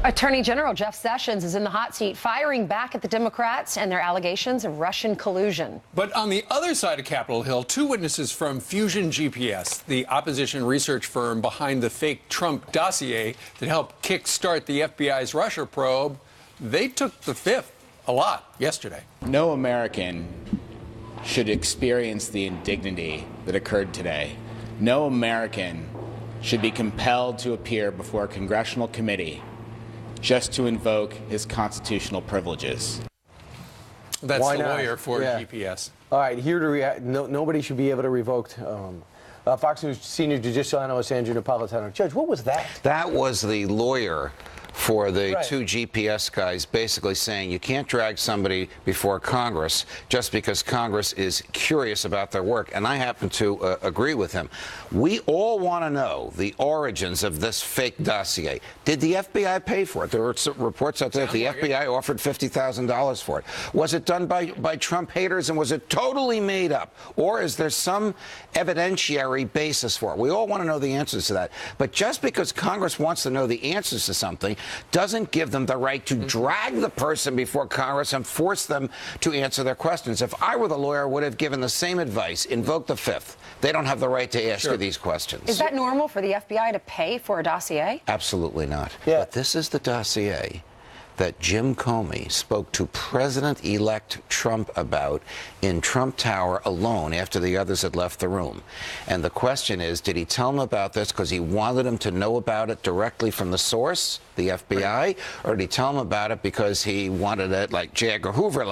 Attorney General Jeff Sessions is in the hot seat, firing back at the Democrats and their allegations of Russian collusion. But on the other side of Capitol Hill, two witnesses from Fusion GPS, the opposition research firm behind the fake Trump dossier that helped kickstart the FBI's Russia probe, they took the fifth a lot yesterday. No American should experience the indignity that occurred today. No American should be compelled to appear before a congressional committee just to invoke his constitutional privileges. That's Why the not? lawyer for Yeah. GPS. All right, here to react. Nobody should be able to revoke. Fox News senior judicial analyst Andrew Napolitano. Judge, what was that? That was the lawyer for the Right. two GPS guys basically saying you can't drag somebody before Congress just because Congress is curious about their work. And I happen to agree with him. We all want to know the origins of this fake dossier. Did the FBI pay for it? There were some reports out there that the FBI offered $50,000 for it. Was it done by Trump haters, and was it totally made up? Or is there some evidentiary basis for it? We all want to know the answers to that. But just because Congress wants to know the answers to something doesn't give them the right to drag the person before Congress and force them to answer their questions. If I were the lawyer, I would have given the same advice. Invoke the fifth. They don't have the right to ask you these questions. Is that normal for the FBI to pay for a dossier? Absolutely not. Yeah. But this is the dossier that Jim Comey spoke to President-elect Trump about in Trump Tower alone after the others had left the room. And the question is, did he tell him about this because he wanted him to know about it directly from the source, the FBI, or did he tell him about it because he wanted it, like J. Edgar Hoover,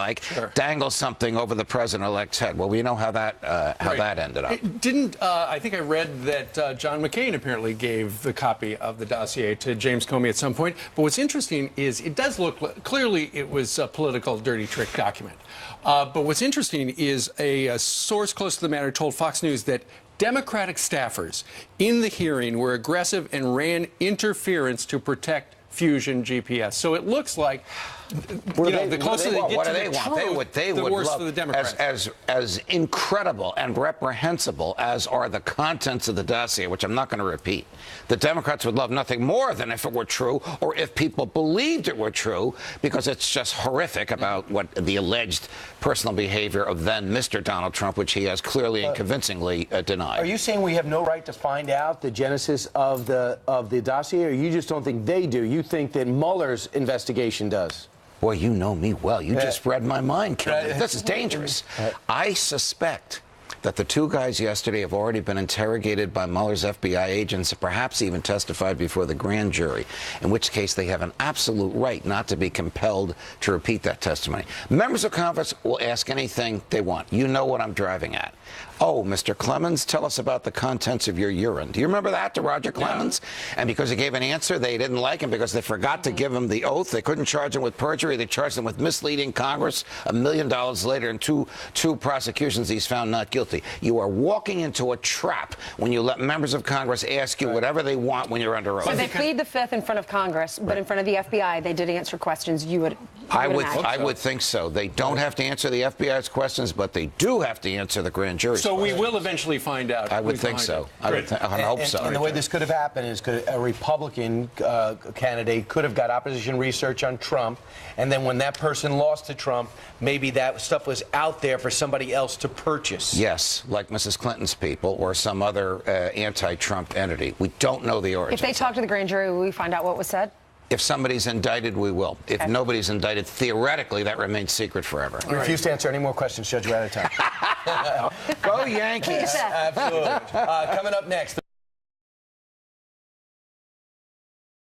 dangle something over the president-elect's head? Well, we know how that that ended up. It didn't I think I read that John McCain apparently gave the copy of the dossier to James Comey at some point. But what's interesting is it does look clearly it was a political dirty trick document. But what's interesting is a source close to the matter told Fox News that Democratic staffers in the hearing were aggressive and ran interference to protect Fusion GPS. So it looks like, the closer they get to the truth, the worse for the Democrats. As incredible and reprehensible as are the contents of the dossier, which I'm not going to repeat, the Democrats would love nothing more than if it were true, or if people believed it were true, because it's just horrific about what the alleged personal behavior of then Mr. Donald Trump, which he has clearly and convincingly denied. Are you saying we have no right to find out the genesis of the dossier, or you just don't think they do? You think that Mueller's investigation does? Boy, you know me well. You just read my mind, Kelly. This is dangerous. I suspect that the two guys yesterday have already been interrogated by Mueller's FBI agents, perhaps even testified before the grand jury, in which case they have an absolute right not to be compelled to repeat that testimony. Members of Congress will ask anything they want. You know what I'm driving at. Oh, Mr. Clemens, tell us about the contents of your urine. Do you remember that, to Roger Clemens? And because he gave an answer they didn't like him because they forgot to give him the oath, they couldn't charge him with perjury. They charged him with misleading Congress. $1 million later, in two prosecutions, he's found not guilty. You are walking into a trap when you let members of Congress ask you whatever they want when you're under oath. So they plead the fifth in front of Congress, but in front of the FBI, they did answer questions. I would think so. They don't have to answer the FBI's questions, but they do have to answer the grand jury's So we questions. will eventually find out. I would think so. I hope so. And the way this could have happened is a Republican candidate could have got opposition research on Trump, and then when that person lost to Trump, maybe that stuff was out there for somebody else to purchase. Yes, like Mrs. Clinton's people or some other anti-Trump entity. We don't know the origin. If they talk to the grand jury, will we find out what was said? If somebody's indicted, we will. If nobody's indicted, theoretically, that remains secret forever. I refuse to answer any more questions, Judge. We're out of time. Go Yankees. Absolutely. Coming up next.